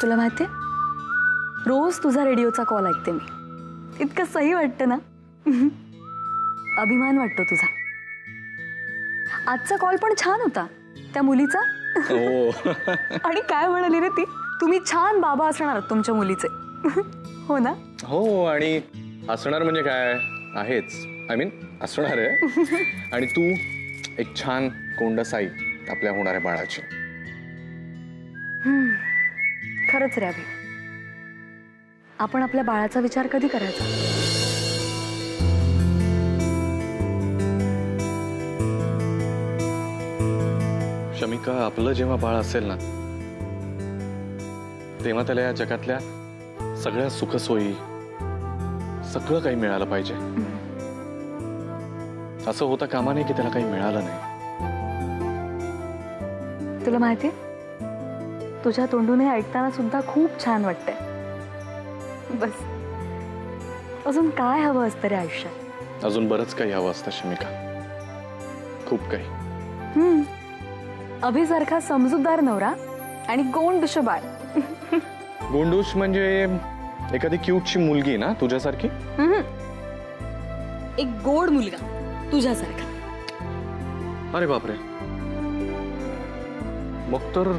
तुला माहितीये, रोज तुझा रेडिओचा कॉल ऐकते मी. इतकं सही वाटतं ना. अभिमान वाटतो तुझा. आजचा कॉल पण छान होता त्या मुलीचा. आणि काय म्हणाली रे ती, तुम्ही छान बाबा असणार तुमच्या मुलीचे. हो ना. हो, आणि असणार म्हणजे काय आहेच, आय मीन असणार आहे. आणि तू एक छान कोंडसाई आपल्या होणाऱ्या बाळाची. खरंच रे अभि, आपण आपल्या बाळाचा विचार कधी करायचा. शमिका, आपलं जेव्हा बाळ असेल ना, तेव्हा त्याला या जगातल्या सगळ्या सुखसोयी, सगळं काही मिळालं पाहिजे. असं होता कामा नये की त्याला काही मिळालं नाही. तुला माहितीये, तुझ्या तोंडून हे ऐकताना सुद्धा खूप छान वाटतंय. बस अजून काय हवं असतं रे आयुष्यात. अजून बरंच काही हवं असतं शमिका, खूप काही. अभिसारखा समजूतदार नवरा आणि गोंडूश बाळ. गोंडूश म्हणजे एखादी क्यूटची मुलगी ना तुझ्यासारखी. एक गोड मुलगा तुझ्यासारखा. अरे बापरे, मग तर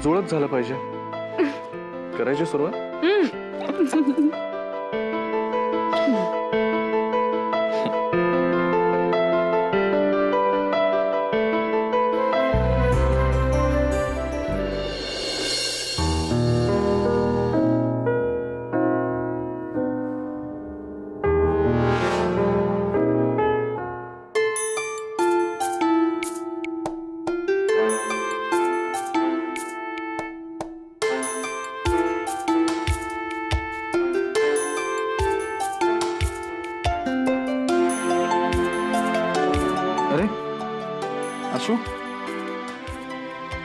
जुळत झालं पाहिजे. करायची सुरुवात.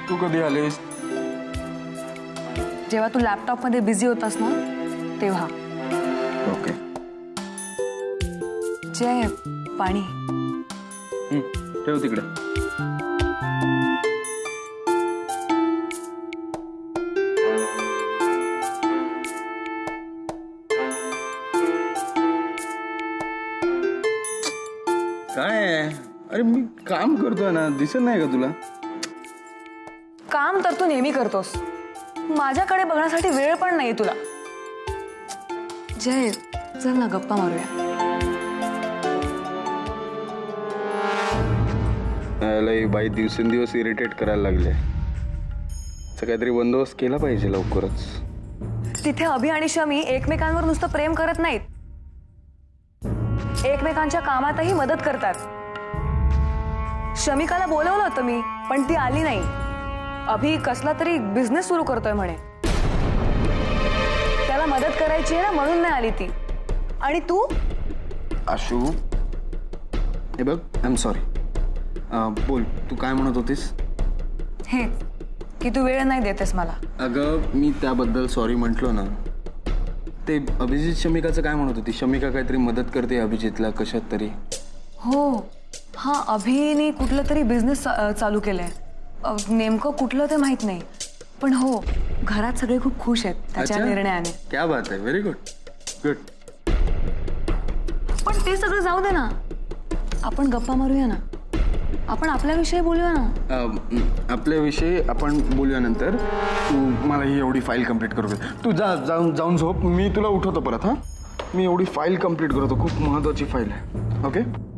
तू कधी आलीस? जेव्हा तू लॅपटॉप मध्ये बिझी होतास ना तेव्हा. ओके. जय, पाणी. ठेव तिकडे. काय? अरे मी काम करतोय ना, दिसत नाही का तुला? काम तर तू नेहमी करतोस, माझ्याकडे बघण्यासाठी वेळ पण नाही तुला. जय, चल ना गप्पा मारूया. बाई दिवसेंदिवस इरिटेट करायला लागले. काहीतरी बंदोबस्त केला पाहिजे लवकरच. तिथे अभि आणि शमी एकमेकांवर नुसतं प्रेम करत नाहीत, एकमेकांच्या कामातही मदत करतात. शमिकाला बोलवलं होतं मी, पण ती आली नाही. अभि कसला तरी बिझनेस सुरू करतोय म्हणे, त्याला मदत करायची आहे ना, म्हणून नाही आली ती. आणि तू? आशू, हे बघ, आय एम सॉरी. बोल, तू काय म्हणत होतीस? हे की तू वेळ नाही देतेस मला. अगं, मी त्याबद्दल सॉरी म्हटलो ना. ते अभिजित शमिकाचं काय म्हणत होती? शमिका काहीतरी मदत करते अभिजितला कशात तरी. हो, हा, अभिने कुठलं तरी बिझनेस चालू केलंय. नेमकं कुठलं ते माहित नाही, पण हो, घरात सगळे खूप खुश आहेत त्याच्या निर्णयाने. क्या बात आहे, व्हेरी गुड. गुड. पण ते सगळं जाऊ दे ना, आपण गप्पा मारूया ना, आपण आपल्याविषयी बोलूया ना. आपल्याविषयी आपण बोलूया नंतर. तू मला ही एवढी फाईल कम्प्लीट करू दे. तू जाऊन झोप, मी तुला उठवतो परत. हा, मी एवढी फाईल कम्प्लीट करतो, खूप महत्वाची फाईल आहे. ओके.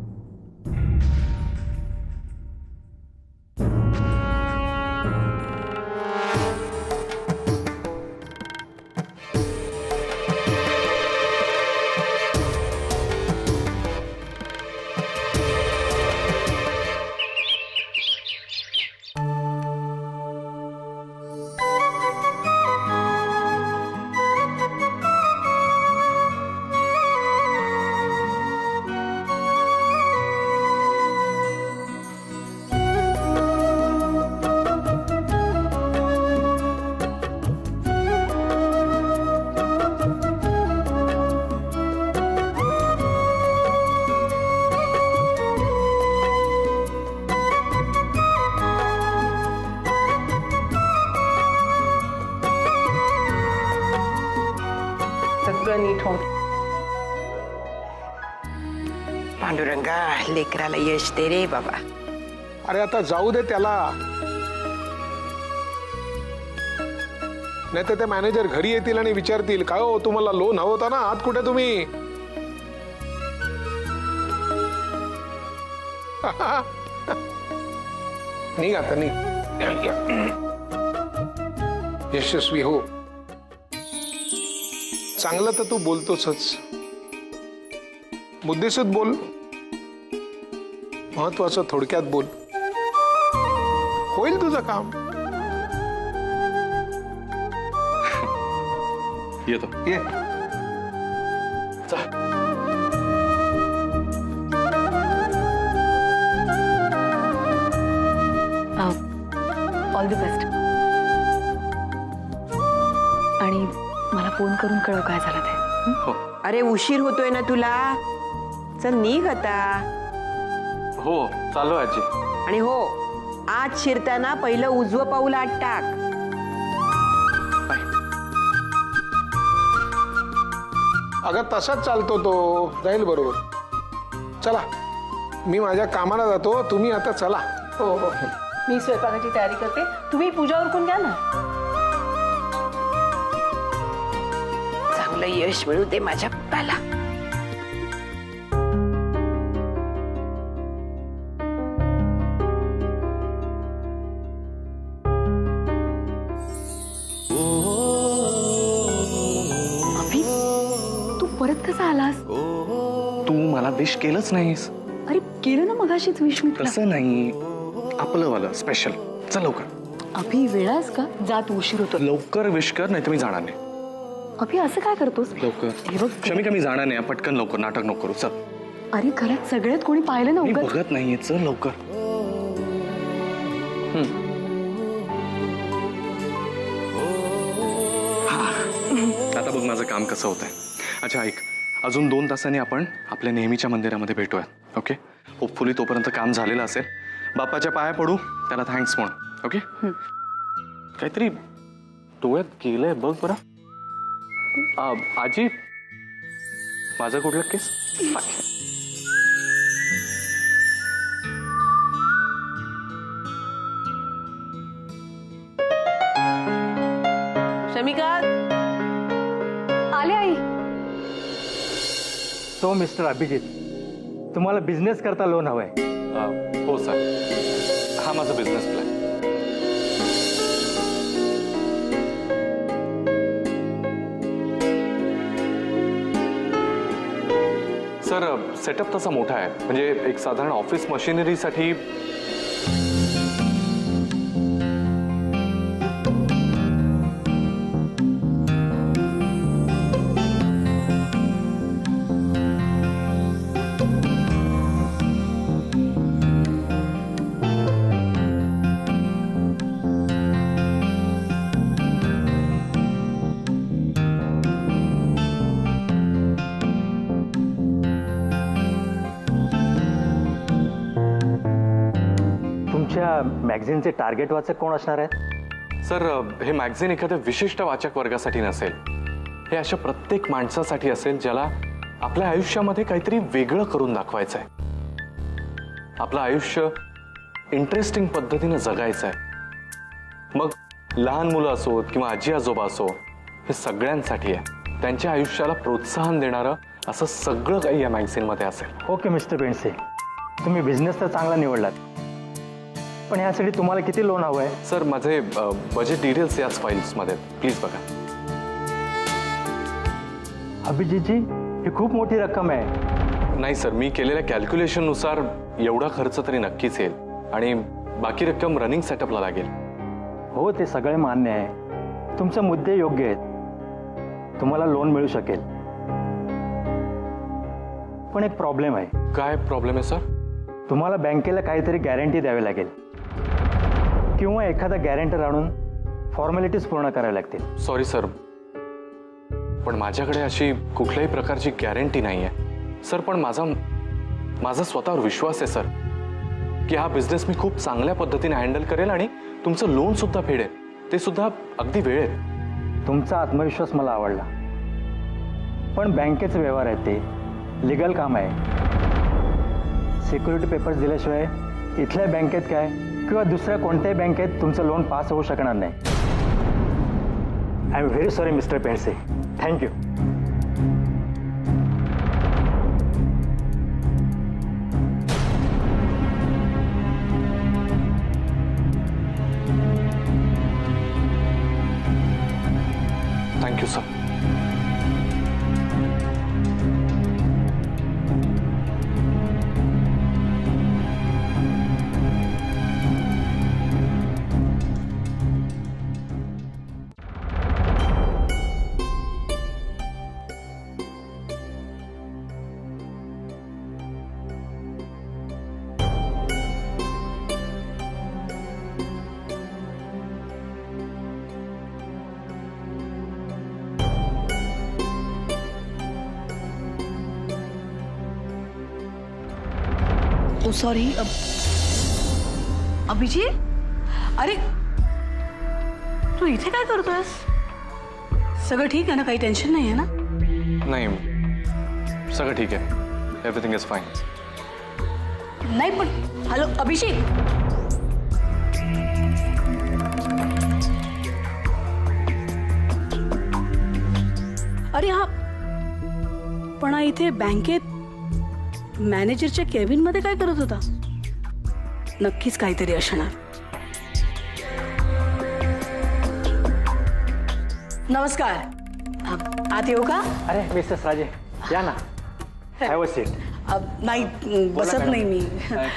सगळं नीट होऊन. पांडुरंगा लेकराला यश दे रे बाबा. अरे आता जाऊ दे त्याला. नाही तर ते मॅनेजर घरी येतील आणि विचारतील काय हो तुम्हाला लोन हवं होता ना, आत कुठे तुम्ही. निघ आता निघ. यशस्वी हो. चांगलं तर तू बोलतोसच, बुद्धिसूद बोल, महत्वाचं थोडक्यात बोल, होईल तुझं काम. येतो. ये. All the best. आणि मला फोन करून कळव काय झालं ते. अरे उशीर होतोय ना तुला, चल निघ आता. हो चालू आजी. आणि हो, आत शिरताना पहिलं उजवं पाऊल आत टाक. अगं तसाच चालतो तो, जाईल बरोबर. चला मी माझ्या कामाला जातो, तुम्ही आता चला. हो हो, मी स्वयंपाकाची तयारी करते, तुम्ही पूजा उरकून घ्या ना. चांगलं यश मिळू दे माझ्या पुताला. अभि, तू परत कसा आलास? तू मला विश केलंच नाहीस. अरे केलं ना मगाशीच विश मी तुला. तसं नाही, आपलं वालं स्पेशल. चल लवकर. अभि वेळास का? जा तू, उशीर होतो. लवकर विश कर, नाही तर मी जाणार नाही. अभि असं काय करतोस? लवकर. हे बघ, शमिका मी जाणार नाही, पटकन लवकर. नाटक नको करू. चल. अरे घरात सगळ्यात कोणी पाहिलं ना मी उगाच. बघत नाहीये, चल लवकर. आता बघ माझं काम कसं होतंय. अच्छा ऐक, अजून 2 तासांनी आपण आपल्या नेहमीच्या मंदिरामध्ये भेटूया. ओके, होपफुली तोपर्यंत काम झालेलं असेल. बाप्पाच्या पाया पडू, त्याला थँक्स म्हण. ओके. काहीतरी डोळ्यात गेलंय बघ बरं. आजी, माझा कुठला केस? शमिका, आले आई. तो मिस्टर अभिजित, तुम्हाला बिझनेस करता लोन हवंय. हो सर, हा माझा बिझनेस प्लॅन. सर सेटअप तसा मोठा आहे, म्हणजे एक साधारण ऑफिस मशिनरीसाठी. तुमच्या मॅगझिनचे टार्गेट वाचक कोण असणार आहेत? सर हे मॅगझिन एखाद्या विशिष्ट वाचक वर्गासाठी नसेल. हे अशा प्रत्येक माणसासाठी असेल ज्याला आपल्या आयुष्यामध्ये काहीतरी वेगळं करून दाखवायचं आहे. आपलं आयुष्य इंटरेस्टिंग पद्धतीनं जगायचं आहे. मग लहान मुलं असोत किंवा आजी आजोबा असो, हे सगळ्यांसाठी आहे. त्यांच्या आयुष्याला प्रोत्साहन देणारं असं सगळं काही या मॅगझिनमध्ये असेल. ओके मिस्टर बेंडसे, तुम्ही बिझनेस तर चांगला निवडलात, पण यासाठी तुम्हाला किती लोन हवं आहे? सर माझे बजेट डिटेल्स याच फाईल्समध्ये, प्लीज बघा. अभिजितजी, ही खूप मोठी रक्कम आहे. नाही सर, मी केलेल्या कॅल्क्युलेशननुसार एवढा खर्च तरी नक्कीच येईल आणि बाकी रक्कम रनिंग सेटअपला लागेल. हो, ते सगळे मान्य आहे. तुमचे मुद्दे योग्य आहेत, तुम्हाला लोन मिळू शकेल. पण एक प्रॉब्लेम आहे. काय प्रॉब्लेम आहे सर? तुम्हाला बँकेला काहीतरी गॅरंटी द्यावी लागेल किंवा एखादा गॅरंटर आणून फॉर्मॅलिटीज पूर्ण कराव्या लागतील. सॉरी सर, पण माझ्याकडे अशी कुठल्याही प्रकारची गॅरंटी नाही आहे सर. पण माझा स्वतःवर विश्वास आहे सर की हा बिझनेस मी खूप चांगल्या पद्धतीने हँडल करेल आणि तुमचं लोन सुद्धा फेडेल, ते सुद्धा अगदी वेळेत. तुमचा आत्मविश्वास मला आवडला, पण बँकेचे व्यवहार आहेत ते, लिगल काम आहे. सिक्युरिटी पेपर्स दिल्याशिवाय इथल्या बँकेत काय किंवा दुसऱ्या कोणत्याही बँकेत तुमचं लोन पास होऊ शकणार नाही. I am very sorry mister Pendse. Thank you. Thank you sir. Oh sorry Abhijit, अरे तू इथे काय करतोयस? सगळं ठीक आहे ना? काही टेन्शन नाही आहे ना? नाही, सगळं ठीक आहे. Everything is fine. नाही पण हॅलो अभिषेक, अरे हा पण हा इथे बँकेत मॅनेजरच्या केबिन मध्ये काय करत होता? नक्कीच काहीतरी असणार. नमस्कार, आत येऊ का? अरे मिसेस राजे या ना. Have a seat. नाही बसत नाही मी.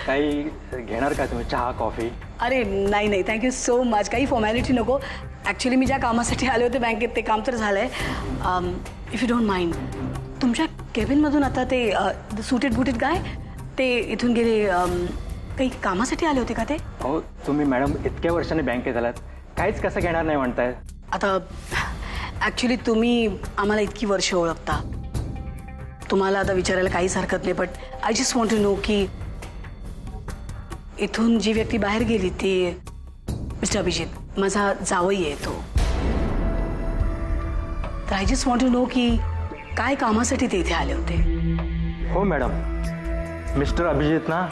काही घेणार का तुम्ही? चहा कॉफी? अरे नाही नाही, थँक्यू सो मच. काही फॉर्मॅलिटी नको. ॲक्च्युली मी ज्या कामासाठी आले होते बँकेत ते काम तर झालंय. इफ यू डोंट माइंड, तुमच्या केबिनमधून आता ते सुटेड बुटेड काय ते इथून गेले, काही कामासाठी आले होते का ते? हो, तुम्ही मॅडम इतक्या वर्षांनी बँकेत आलात, काहीच कसं घेणार नाही म्हणताय? आता ॲक्च्युली तुम्ही आम्हाला इतकी वर्ष ओळखता, तुम्हाला आता विचारायला काहीच हरकत नाही. But I just want to know की इथून जी व्यक्ती बाहेर गेली ती मिस्टर अभिजित, माझा जावई आहे तो. तर I just want to know की काय कामासाठी ते इथे आले होते? हो मॅडम, मिस्टर अभिजित ना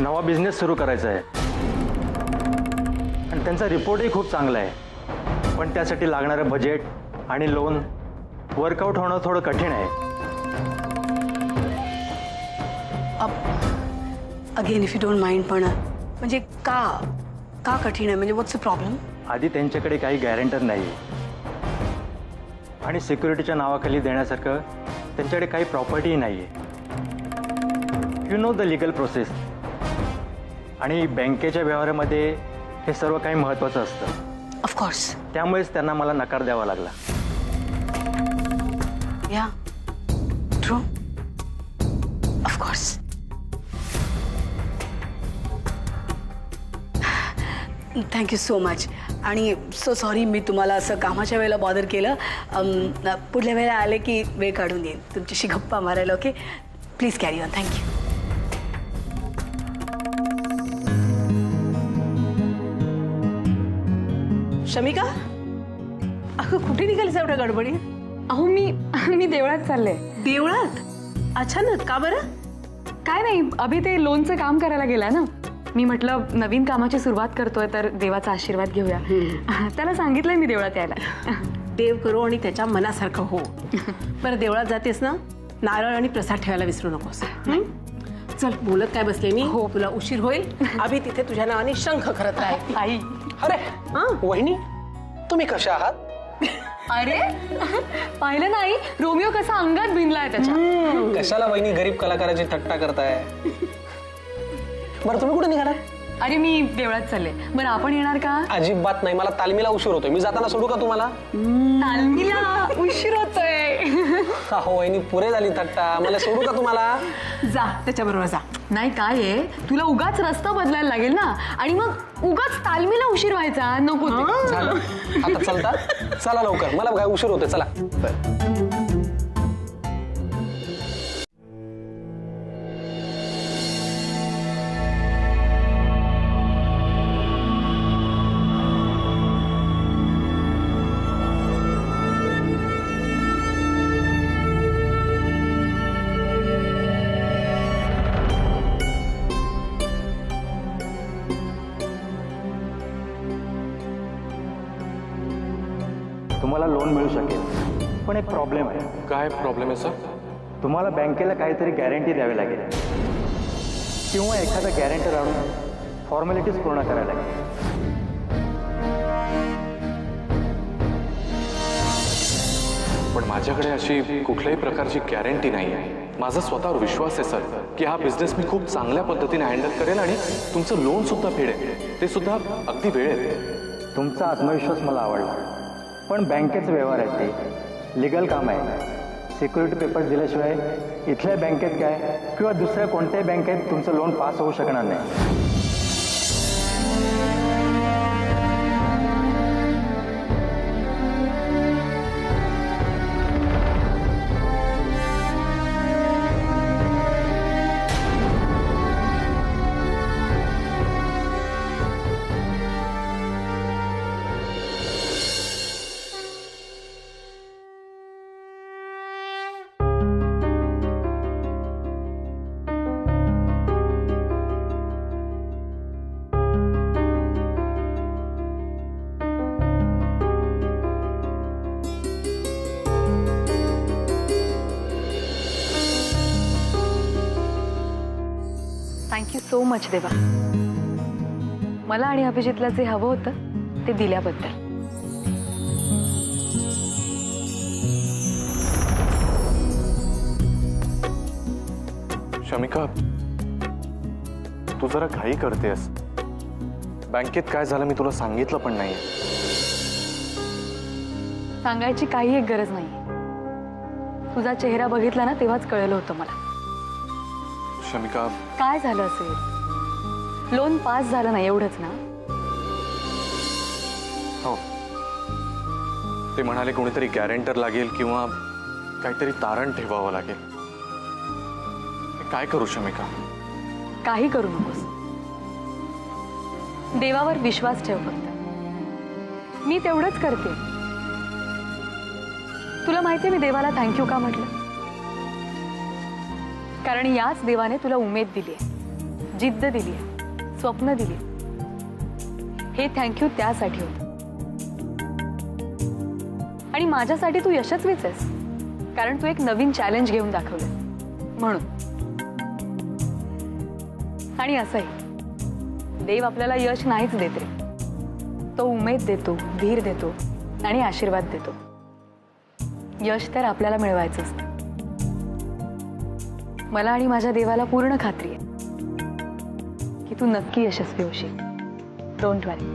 नवा बिझनेस सुरू करायचा आहे आणि त्यांचा रिपोर्टही खूप चांगला आहे. पण त्यासाठी लागणारं बजेट आणि लोन वर्कआउट होणं थोडं कठीण आहे. Again if you don't mind, पण म्हणजे का कठीण आहे? म्हणजे व्हॉट्स द प्रॉब्लेम? आधी त्यांच्याकडे काही गॅरंटर नाही आणि सिक्युरिटीच्या नावाखाली देण्यासारखं त्यांच्याकडे काही प्रॉपर्टी नाही आहे. You know the legal process. आणि बँकेच्या व्यवहारामध्ये हे सर्व काही महत्त्वाचं असतं. ऑफकोर्स. त्यामुळेच त्यांना मला नकार द्यावा लागला. या true, of course. Thank you so much. आणि सो सॉरी मी तुम्हाला असं कामाच्या वेळेला बॉदर केलं. पुढल्या वेळेला आले की वेळ काढून येईन तुमच्याशी गप्पा मारायला. Okay, please carry on. Thank you. Shamika, अगं कुठे निघालीस एवढ्या गडबडीत? अहो मी देवळात चालले. देवळात? अचानक का बरं? काय नाही, अभि ते लोनचं काम करायला गेलाय ना. मी म्हटलं नवीन कामाची सुरुवात करतोय तर देवाचा आशीर्वाद घेऊया. त्याला सांगितलंय मी देवळात यायला. देव करो आणि त्याच्या मनासारखं हो. बरं, देवळात जातेस ना, नारळ आणि प्रसाद ठेवायला विसरू नकोस. चल, बोलत काय बसले मी? हो, तुला उशीर होईल. अभि तिथे तुझ्या नावाने शंख करत राहील. आई, अरे वहिनी, तुम्ही कशा आहात? अरे पाहिलं नाही रोमिओ कसा अंगात भिनलाय त्याच्या. कशाला वहिनी गरीब कलाकाराची थट्टा करताय? बरं तुम्ही कुठे निघालात? अरे मी देवळात चालले. बरं आपण येणार का? अजिबात नाही, मला तालमीला उशीर होतोय. मी जाताना सोडू का तुम्हाला? तालमीला उशीर होतोय. हो वहिनी, पुरे झाली थट्टा. मला सोडू का तुम्हाला? जा त्याच्याबरोबर जा. नाही काय आहे, तुला उगाच रस्ता बदलायला लागेल ना आणि मग उगाच तालमीला उशीर व्हायचा नको ते. झालं आता चलता? चला लवकर, मला काय उशीर होतोय. चला. तुम्हाला लोन मिळू शकेल. पण एक प्रॉब्लेम आहे. काय प्रॉब्लेम आहे सर? तुम्हाला बँकेला काहीतरी गॅरंटी द्यावी लागेल किंवा एखादा गॅरंटर आणून फॉर्मॅलिटीज पूर्ण करायला लागेल. पण माझ्याकडे अशी कुठल्याही प्रकारची गॅरंटी नाही आहे. माझा स्वतःवर विश्वास आहे सर की हा बिझनेस मी खूप चांगल्या पद्धतीने हँडल करेल आणि तुमचं लोन सुद्धा फेडेल, ते सुद्धा अगदी वेळेत. तुमचा आत्मविश्वास मला आवडला, पण बँकेचे व्यवहार आहेत ते लिगल काम आहे. सिक्युरिटी पेपर्स दिल्याशिवाय इथल्या बँकेत काय किंवा दुसऱ्या कोणत्याही बँकेत तुमचं लोन पास होऊ शकणार नाही. थँक्यू सो मच देवा. मला आणि अभिजितला जे हवं होतं ते दिल्याबद्दल. शमिका, तू जरा घाई करतेस. बँकेत काय झालं मी तुला सांगितलं पण नाही. सांगायची काही एक गरज नाही. तुझा चेहरा बघितला ना तेव्हाच कळलं होतं मला. शमिका, काय झालं असेल? लोन पास झालं नाही एवढंच ना? हो, ते म्हणाले कोणीतरी गॅरेंटर लागेल किंवा काहीतरी तारण ठेवावं लागेल. काय करू शमिका? काही करू नकोस. देवावर विश्वास ठेव फक्त. मी तेवढंच करते. तुला माहितीये मी देवाला थँक्यू का म्हटलं? कारण याच देवाने तुला उमेद दिली आहे, जिद्द दिली आहे, स्वप्न दिली. हे थँक्यू त्यासाठी होतं. आणि माझ्यासाठी तू यशस्वीच आहेस, कारण तू एक नवीन चॅलेंज घेऊन दाखवलं म्हणून. आणि असंही देव आपल्याला यश नाहीच देत रे. तो उमेद देतो, धीर देतो आणि आशीर्वाद देतो. यश तर आपल्याला मिळवायचं असतं. मला आणि माझ्या देवाला पूर्ण खात्री आहे की तू नक्की यशस्वी होशील. डोंट वरी.